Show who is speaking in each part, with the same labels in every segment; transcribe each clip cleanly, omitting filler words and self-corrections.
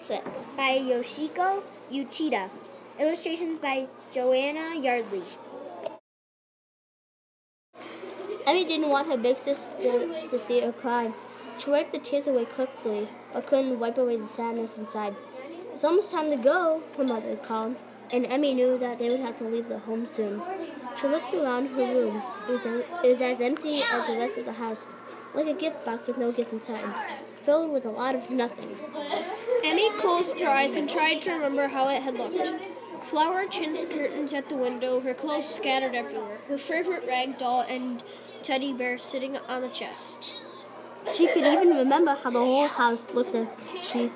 Speaker 1: Bracelet by Yoshiko Uchida. Illustrations by Joanna Yardley. Emmy didn't want her big sister to see her cry. She wiped the tears away quickly, but couldn't wipe away the sadness inside. "It's almost time to go," her mother called, and Emmy knew that they would have to leave the home soon. She looked around her room. It was as empty as the rest of the house, like a gift box with no gift inside, filled with a lot of nothing.
Speaker 2: Emmy closed her eyes and tried to remember how it had looked. Flower chintz curtains at the window, her clothes scattered everywhere, her favorite rag doll and teddy bear sitting on the chest.
Speaker 1: She could even remember how the whole house looked as she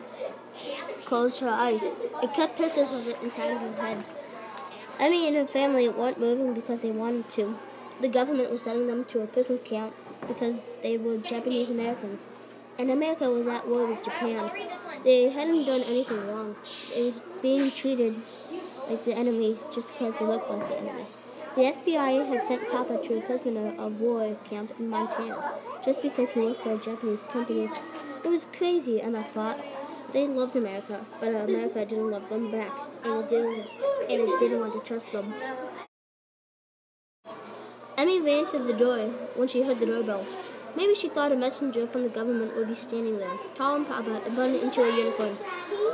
Speaker 1: closed her eyes. It kept pictures of it inside of her head. Emmy and her family weren't moving because they wanted to. The government was sending them to a prison camp because they were Japanese Americans, and America was at war with Japan. They hadn't done anything wrong. They were being treated like the enemy just because they looked like the enemy. The FBI had sent Papa to a prisoner of war camp in Montana just because he worked for a Japanese company. It was crazy, Emma thought. They loved America, but America didn't love them back, and it didn't want to trust them. Emmy ran to the door when she heard the doorbell. Maybe she thought a messenger from the government would be standing there, tall and proper, and buttoned into a uniform.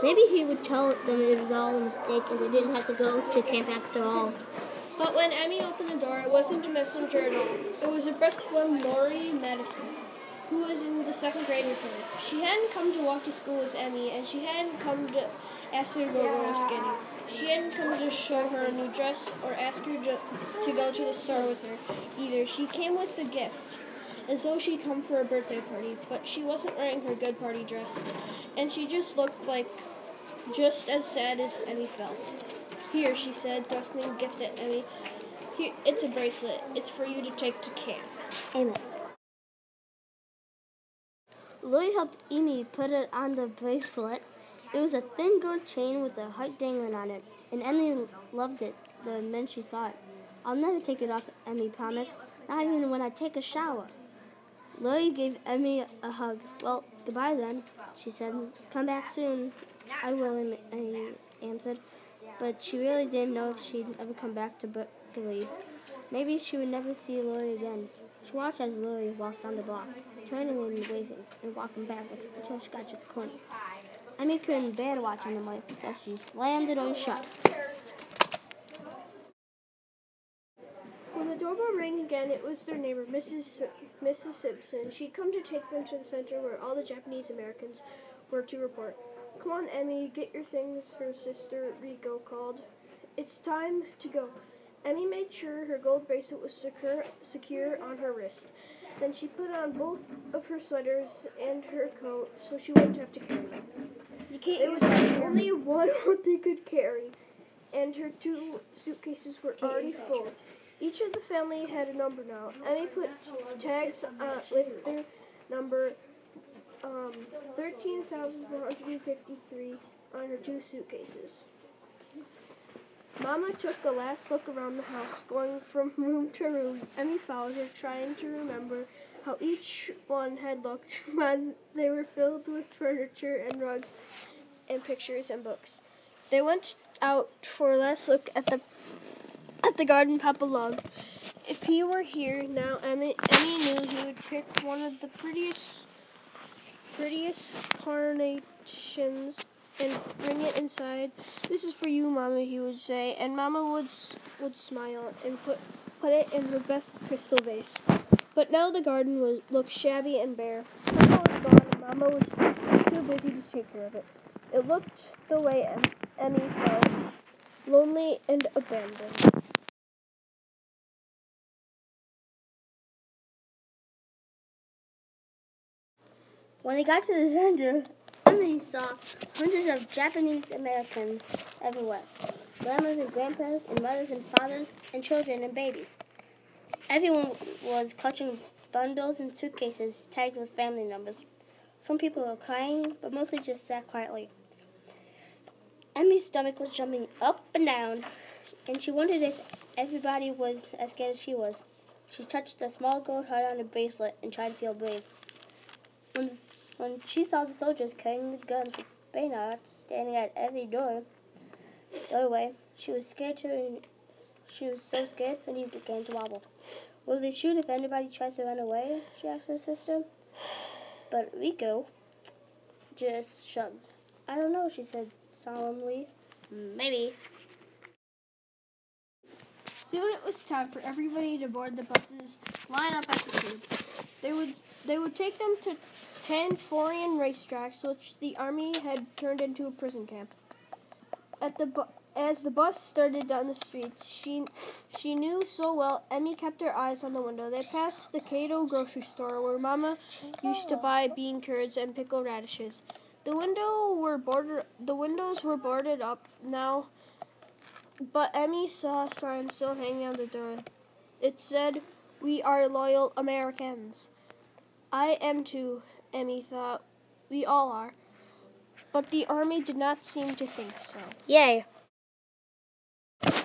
Speaker 1: Maybe he would tell them it was all a mistake and they didn't have to go to camp after all.
Speaker 2: But when Emmy opened the door, it wasn't a messenger at all. It was a breastfed Lori Madison, who was in the second grade with her. She hadn't come to walk to school with Emmy, and she hadn't come to ask her to go roller skating. She hadn't come to show her a new dress or ask her to go to the store with her either. She came with a gift, as though she'd come for a birthday party, but she wasn't wearing her good party dress, and she just looked like just as sad as Emmy felt. "Here," she said, thrusting a gift at Emmy. "Here, it's a bracelet. It's for you to take to camp."
Speaker 1: Amen. Lori helped Emmy put it on the bracelet. It was a thin gold chain with a heart dangling on it, and Emmy loved it the minute she saw it. "I'll never take it off," Emmy promised, "not even when I take a shower." Lori gave Emmy a hug. "Well, goodbye then," she said. "Come back soon." "I will," Emmy answered. But she really didn't know if she'd ever come back to Berkeley. Maybe she would never see Lori again. She watched as Lori walked down the block, turning and waving, and walking backwards until she got to the corner. Emmy couldn't bear to watch anymore, so she slammed the door shut.
Speaker 2: When the doorbell rang again, it was their neighbor, Mrs. Simpson. She'd come to take them to the center where all the Japanese Americans were to report. "Come on, Emmy, get your things," her sister Rico called. "It's time to go." Emmy made sure her gold bracelet was secure on her wrist. Then she put on both of her sweaters and her coat so she wouldn't have to carry them. There was only one they could carry, and her 2 suitcases were already full. Each of the family had a number now. Emmy put tags with their number 13,453 on her 2 suitcases. Mama took a last look around the house, going from room to room. Emmy followed her, trying to remember how each one had looked when they were filled with furniture and rugs and pictures and books. They went out for a last look at the garden Papa loved. If he were here now, Emmy knew he would pick one of the prettiest carnations and bring it inside. "This is for you, Mama," he would say, and Mama would smile and put it in her best crystal vase. But now the garden looked shabby and bare. Papa was gone, and Mama was too busy to take care of it. It looked the way Emmy felt, lonely and abandoned.
Speaker 1: When they got to the center, Emmy saw hundreds of Japanese Americans everywhere. Grandmas and grandpas and mothers and fathers and children and babies. Everyone was clutching bundles and suitcases tagged with family numbers. Some people were crying, but mostly just sat quietly. Emmy's stomach was jumping up and down, and she wondered if everybody was as scared as she was. She touched the small gold heart on her bracelet and tried to feel brave. When she saw the soldiers carrying the guns Baynard standing at every doorway. She was so scared her knees began to wobble. Will they shoot if anybody tries to run away? She asked her sister. But Rico just shrugged. I don't know, she said solemnly. Maybe.
Speaker 2: Soon it was time for everybody to board the buses, line up at the tube. They would take them to 10 foreign racetracks, which the army had turned into a prison camp. As the bus started down the streets, she knew so well, Emmy kept her eyes on the window. They passed the Cato grocery store, where Mama used to buy bean curds and pickled radishes. The windows were boarded up now, but Emmy saw a sign still hanging on the door. It said, "We are loyal Americans." I am too, Emmy thought. We all are. But the army did not seem to think so.
Speaker 1: Yay!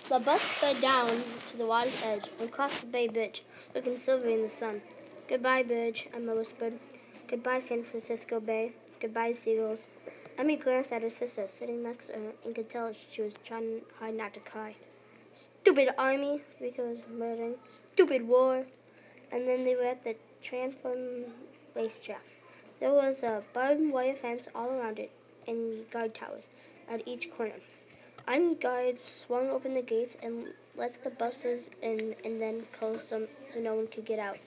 Speaker 1: The bus sped down to the water's edge and crossed the Bay Bridge, looking silvery in the sun. Goodbye, Bridge, Emma whispered. Goodbye, San Francisco Bay. Goodbye, seagulls. Emmy glanced at her sister sitting next to her and could tell she was trying hard not to cry. Stupid army, Rico was muttering. Stupid war. And then they were at the Transform racetrack. There was a barbed wire fence all around it and guard towers at each corner. Army guards swung open the gates and let the buses in and then closed them so no one could get out.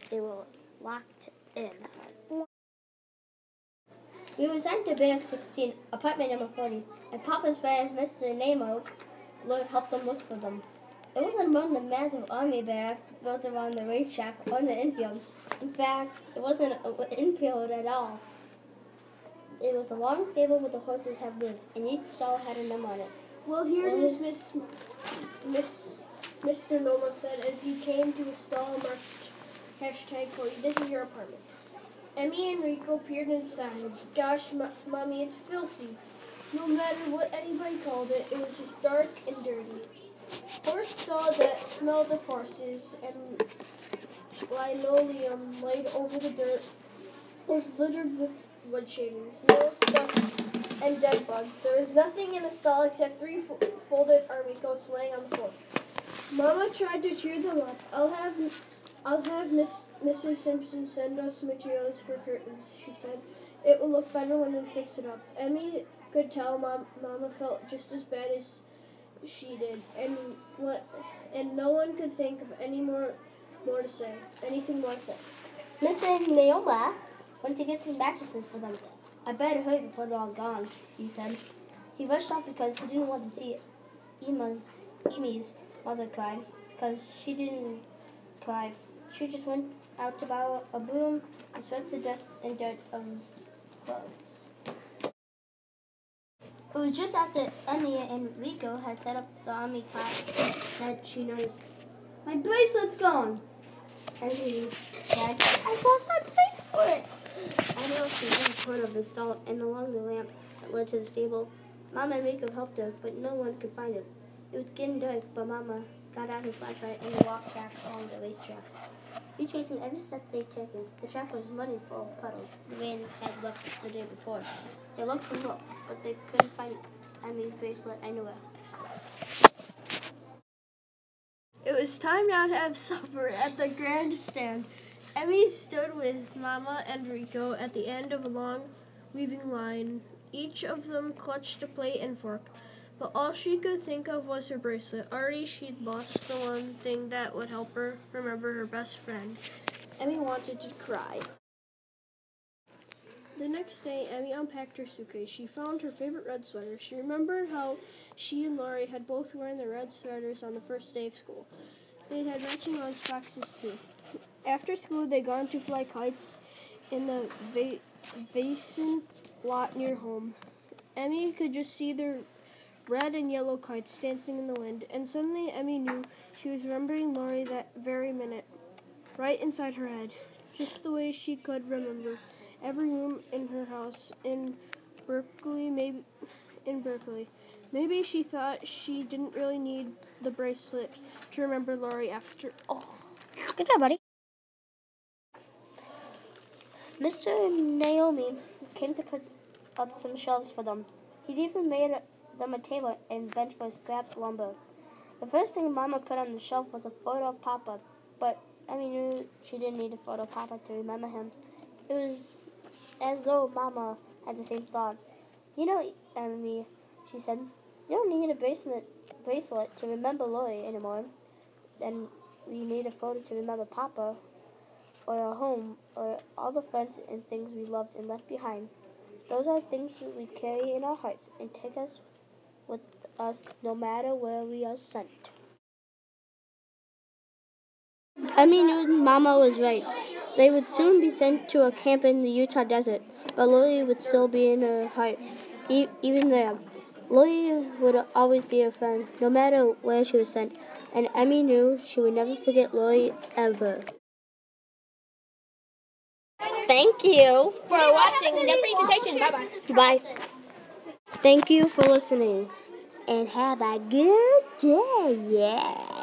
Speaker 1: They were locked in. We were sent to Barrack 16, apartment number 40, and Papa's friend, Mr. Nemo, helped them look for them. It wasn't among the massive army barracks built around the racetrack or the infield. In fact, it wasn't an infield at all. It was a long stable where the horses had lived, and each stall had a number on it.
Speaker 2: Well, here it is, Mr. Noma said as he came to a stall marked #40. This is your apartment. Emmy and Rico peered inside. Gosh, Mommy, it's filthy. No matter what anybody called it, it was just dark and dirty. Horse stall that smelled of horses and linoleum laid over the dirt was littered with wood shavings, nails, dust, and dead bugs. There was nothing in the stall except 3 folded army coats laying on the floor. Mama tried to cheer them up. I'll have Mrs. Simpson send us materials for curtains, she said. It will look better when we fix it up. Emmy could tell Mama felt just as bad as she did, and no one could think of anything more to say.
Speaker 1: Mr. Naoma went to get some mattresses for them. I better hurry before they're all gone, he said. He rushed off because he didn't want to see Amy's mother cry, because she didn't cry. She just went out to borrow a broom and swept the dust and dirt of clothes. It was just after Emmy and Rico had set up the army class that she noticed, "My bracelet's gone." Emmy said, "I lost my bracelet." I noticed the corner of the stall and along the lamp that led to the stable. Mama and Rico helped her, but no one could find it. It was getting dark, but Mama got out her flashlight and they walked back along the racetrack. Retracing every step they'd taken, the track was muddy full of puddles the rain had left the day before. They looked and looked, but they couldn't find Emmy's bracelet anywhere.
Speaker 2: It was time now to have supper at the grandstand. Emmy stood with Mama and Rico at the end of a long, weaving line. Each of them clutched a plate and fork, but all she could think of was her bracelet. Already she'd lost the one thing that would help her remember her best friend. Emmy wanted to cry. The next day, Emmy unpacked her suitcase. She found her favorite red sweater. She remembered how she and Laurie had both worn their red sweaters on the first day of school. They had matching lunch boxes, too. After school, they gone to fly kites in the Vacant lot near home. Emmy could just see the red and yellow kites dancing in the wind, and suddenly Emmy knew she was remembering Laurie that very minute, right inside her head, just the way she could remember every room in her house in Berkeley. Maybe she thought she didn't really need the bracelet to remember Laurie after all.
Speaker 1: Good job, buddy. Mr. Naomi came to put up some shelves for them. He'd even made them a table and bench for scrap lumber. The first thing Mama put on the shelf was a photo of Papa, but Emmy knew she didn't need a photo of Papa to remember him. It was as though Mama had the same thought. You know, Emmy, she said, you don't need a bracelet to remember Lori anymore. Then we need a photo to remember Papa, or our home, or all the friends and things we loved and left behind. Those are things we carry in our hearts and take us with us no matter where we are sent. Emmy knew Mama was right. They would soon be sent to a camp in the Utah desert, but Lori would still be in her heart, even there. Lori would always be her friend, no matter where she was sent, and Emmy knew she would never forget Lori ever. Thank you
Speaker 2: For watching the presentation. Bye-bye.
Speaker 1: Goodbye. Thank you for listening, and have a good day. Yeah.